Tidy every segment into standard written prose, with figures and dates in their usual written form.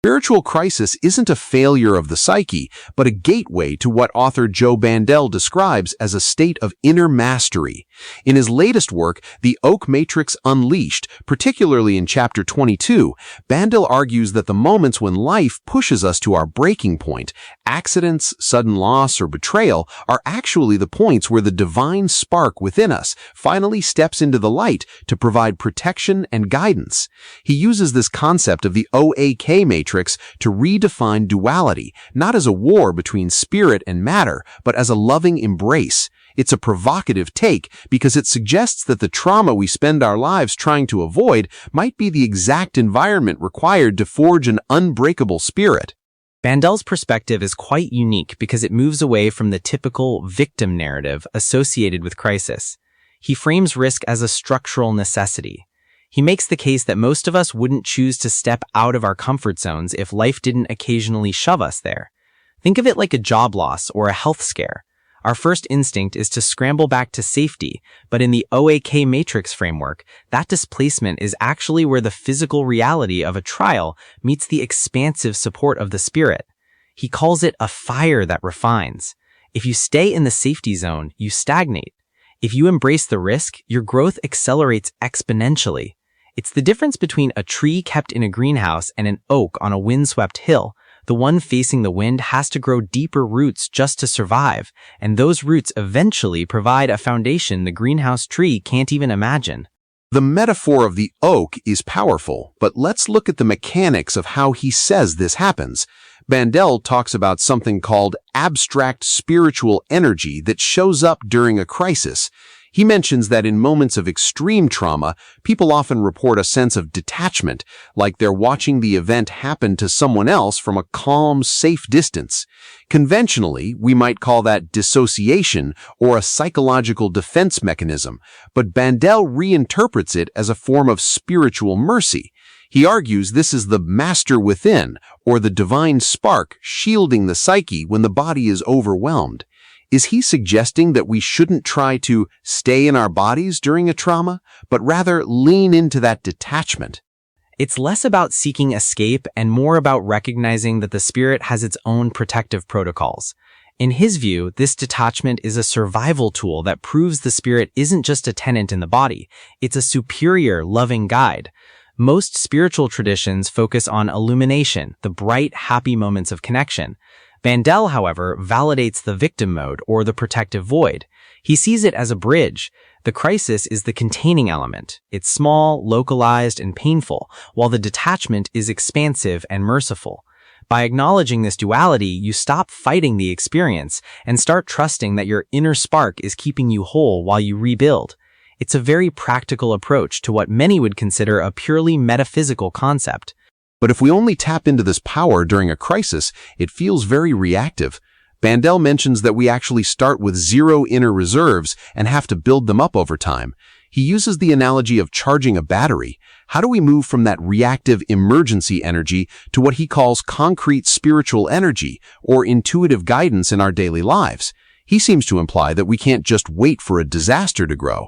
Spiritual crisis isn't a failure of the psyche, but a gateway to what author Joe Bandel describes as a state of inner mastery. In his latest work, The Oak Matrix Unleashed, particularly in chapter 22, Bandel argues that the moments when life pushes us to our breaking point, accidents, sudden loss, or betrayal, are actually the points where the divine spark within us finally steps into the light to provide protection and guidance. He uses this concept of the OAK matrix to redefine duality, not as a war between spirit and matter, but as a loving embrace. It's a provocative take because it suggests that the trauma we spend our lives trying to avoid might be the exact environment required to forge an unbreakable spirit. Bandel's perspective is quite unique because it moves away from the typical victim narrative associated with crisis. He frames risk as a structural necessity. He makes the case that most of us wouldn't choose to step out of our comfort zones if life didn't occasionally shove us there. Think of it like a job loss or a health scare. Our first instinct is to scramble back to safety, but in the OAK matrix framework, that displacement is actually where the physical reality of a trial meets the expansive support of the spirit. He calls it a fire that refines. If you stay in the safety zone, you stagnate. If you embrace the risk, your growth accelerates exponentially. It's the difference between a tree kept in a greenhouse and an oak on a windswept hill. The one facing the wind has to grow deeper roots just to survive, and those roots eventually provide a foundation the greenhouse tree can't even imagine. The metaphor of the oak is powerful, but let's look at the mechanics of how he says this happens. Bandel talks about something called abstract spiritual energy that shows up during a crisis. He mentions that in moments of extreme trauma, people often report a sense of detachment, like they're watching the event happen to someone else from a calm, safe distance. Conventionally, we might call that dissociation or a psychological defense mechanism, but Bandel reinterprets it as a form of spiritual mercy. He argues this is the master within, or the divine spark shielding the psyche when the body is overwhelmed. Is he suggesting that we shouldn't try to stay in our bodies during a trauma, but rather lean into that detachment? It's less about seeking escape and more about recognizing that the spirit has its own protective protocols. In his view, this detachment is a survival tool that proves the spirit isn't just a tenant in the body, it's a superior, loving guide. Most spiritual traditions focus on illumination, the bright, happy moments of connection. Bandel, however, validates the victim mode or the protective void. He sees it as a bridge. The crisis is the containing element. It's small, localized, and painful, while the detachment is expansive and merciful. By acknowledging this duality, you stop fighting the experience and start trusting that your inner spark is keeping you whole while you rebuild. It's a very practical approach to what many would consider a purely metaphysical concept. But if we only tap into this power during a crisis, it feels very reactive. Bandel mentions that we actually start with zero inner reserves and have to build them up over time. He uses the analogy of charging a battery. How do we move from that reactive emergency energy to what he calls concrete spiritual energy or intuitive guidance in our daily lives? He seems to imply that we can't just wait for a disaster to grow.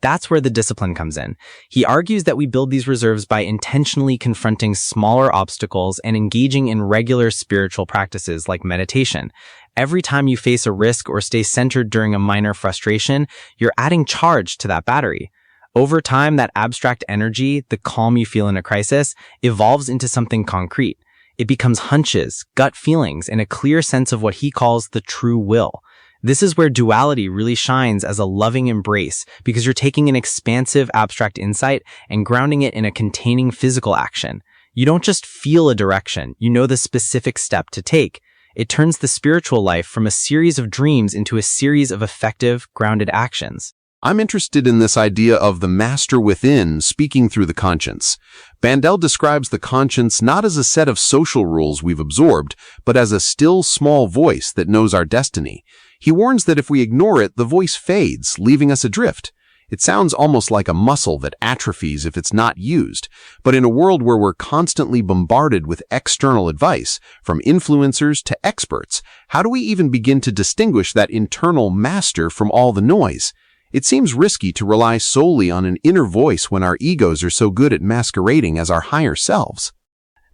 That's where the discipline comes in. He argues that we build these reserves by intentionally confronting smaller obstacles and engaging in regular spiritual practices like meditation. Every time you face a risk or stay centered during a minor frustration, you're adding charge to that battery. Over time, that abstract energy, the calm you feel in a crisis, evolves into something concrete. It becomes hunches, gut feelings, and a clear sense of what he calls the true will. This is where duality really shines as a loving embrace because you're taking an expansive abstract insight and grounding it in a containing physical action. You don't just feel a direction, you know the specific step to take. It turns the spiritual life from a series of dreams into a series of effective, grounded actions. I'm interested in this idea of the master within speaking through the conscience. Bandel describes the conscience not as a set of social rules we've absorbed, but as a still small voice that knows our destiny. He warns that if we ignore it, the voice fades, leaving us adrift. It sounds almost like a muscle that atrophies if it's not used. But in a world where we're constantly bombarded with external advice, from influencers to experts, how do we even begin to distinguish that internal master from all the noise? It seems risky to rely solely on an inner voice when our egos are so good at masquerading as our higher selves.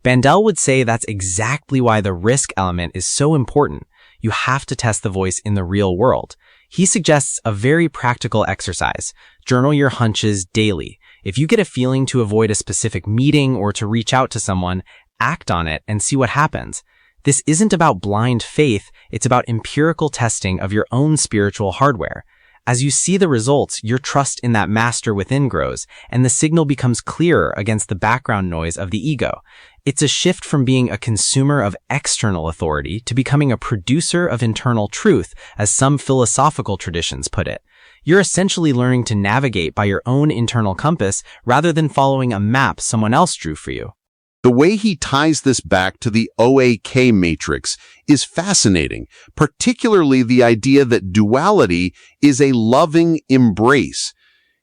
Bandel would say that's exactly why the risk element is so important. You have to test the voice in the real world. He suggests a very practical exercise. Journal your hunches daily. If you get a feeling to avoid a specific meeting or to reach out to someone, act on it and see what happens. This isn't about blind faith, it's about empirical testing of your own spiritual hardware. As you see the results, your trust in that master within grows, and the signal becomes clearer against the background noise of the ego. It's a shift from being a consumer of external authority to becoming a producer of internal truth, as some philosophical traditions put it. You're essentially learning to navigate by your own internal compass rather than following a map someone else drew for you. The way he ties this back to the OAK matrix is fascinating, particularly the idea that duality is a loving embrace.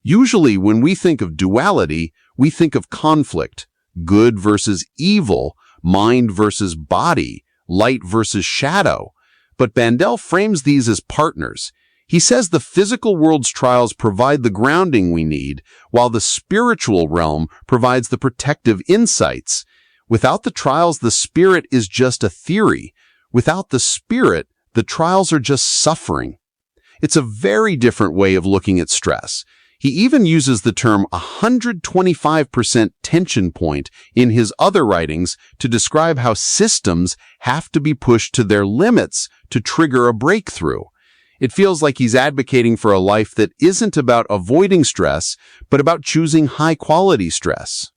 Usually, when we think of duality, we think of conflict, good versus evil, mind versus body, light versus shadow. But Bandel frames these as partners. He says the physical world's trials provide the grounding we need, while the spiritual realm provides the protective insights. Without the trials, the spirit is just a theory. Without the spirit, the trials are just suffering. It's a very different way of looking at stress. He even uses the term 125% tension point in his other writings to describe how systems have to be pushed to their limits to trigger a breakthrough. It feels like he's advocating for a life that isn't about avoiding stress, but about choosing high-quality stress.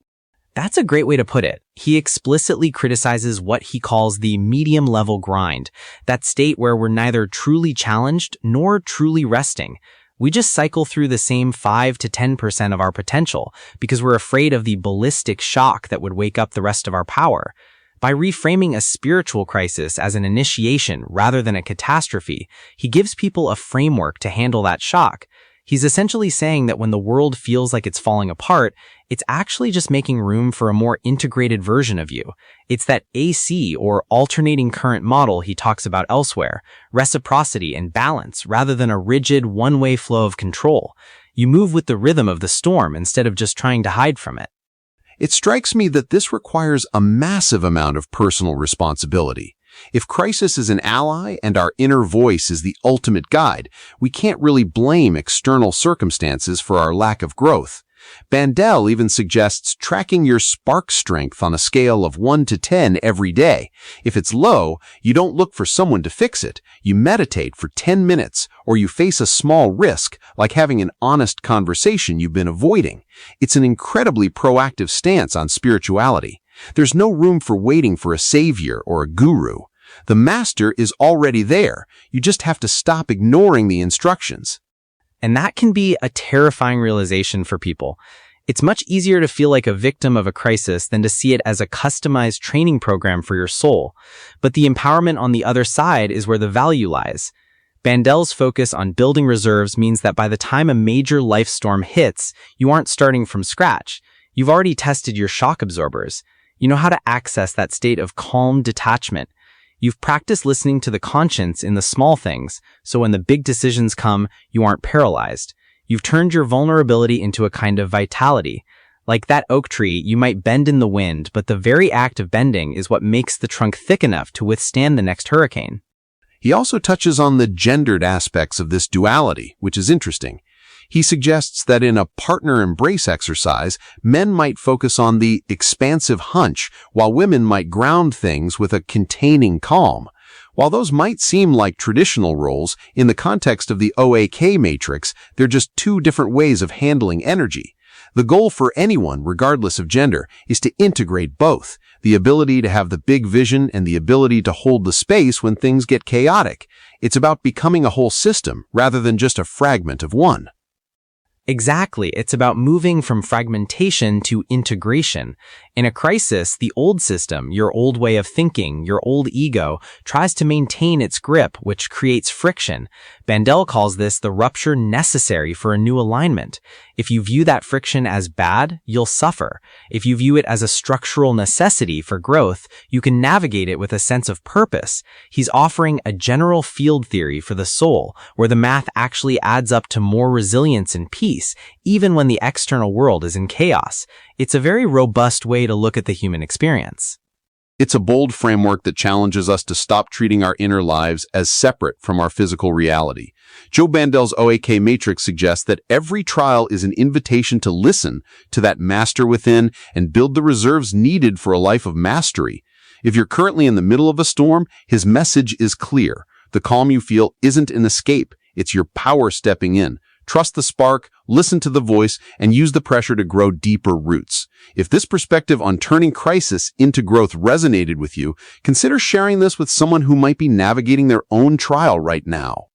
That's a great way to put it. He explicitly criticizes what he calls the medium-level grind, that state where we're neither truly challenged nor truly resting. We just cycle through the same 5 to 10% of our potential because we're afraid of the ballistic shock that would wake up the rest of our power. By reframing a spiritual crisis as an initiation rather than a catastrophe, he gives people a framework to handle that shock. He's essentially saying that when the world feels like it's falling apart, it's actually just making room for a more integrated version of you. It's that AC, or alternating current model, he talks about elsewhere, reciprocity and balance rather than a rigid one-way flow of control. You move with the rhythm of the storm instead of just trying to hide from it. It strikes me that this requires a massive amount of personal responsibility. If crisis is an ally and our inner voice is the ultimate guide, we can't really blame external circumstances for our lack of growth. Bandel even suggests tracking your spark strength on a scale of 1 to 10 every day. If it's low, you don't look for someone to fix it. You meditate for 10 minutes, or you face a small risk, like having an honest conversation you've been avoiding. It's an incredibly proactive stance on spirituality. There's no room for waiting for a savior or a guru. The master is already there. You just have to stop ignoring the instructions. And that can be a terrifying realization for people. It's much easier to feel like a victim of a crisis than to see it as a customized training program for your soul. But the empowerment on the other side is where the value lies. Bandel's focus on building reserves means that by the time a major life storm hits, you aren't starting from scratch. You've already tested your shock absorbers. You know how to access that state of calm detachment. You've practiced listening to the conscience in the small things, so when the big decisions come, you aren't paralyzed. You've turned your vulnerability into a kind of vitality. Like that oak tree, you might bend in the wind, but the very act of bending is what makes the trunk thick enough to withstand the next hurricane. He also touches on the gendered aspects of this duality, which is interesting. He suggests that in a partner embrace exercise, men might focus on the expansive hunch, while women might ground things with a containing calm. While those might seem like traditional roles, in the context of the OAK matrix, they're just two different ways of handling energy. The goal for anyone, regardless of gender, is to integrate both, the ability to have the big vision and the ability to hold the space when things get chaotic. It's about becoming a whole system rather than just a fragment of one. Exactly. It's about moving from fragmentation to integration. In a crisis, the old system, your old way of thinking, your old ego, tries to maintain its grip, which creates friction. Bandel calls this the rupture necessary for a new alignment. If you view that friction as bad, you'll suffer. If you view it as a structural necessity for growth, you can navigate it with a sense of purpose. He's offering a general field theory for the soul, where the math actually adds up to more resilience and peace, even when the external world is in chaos. It's a very robust way to look at the human experience. It's a bold framework that challenges us to stop treating our inner lives as separate from our physical reality. Joe Bandel's OAK matrix suggests that every trial is an invitation to listen to that master within and build the reserves needed for a life of mastery. If you're currently in the middle of a storm, his message is clear. The calm you feel isn't an escape, it's your power stepping in. Trust the spark, listen to the voice, and use the pressure to grow deeper roots. If this perspective on turning crisis into growth resonated with you, consider sharing this with someone who might be navigating their own trial right now.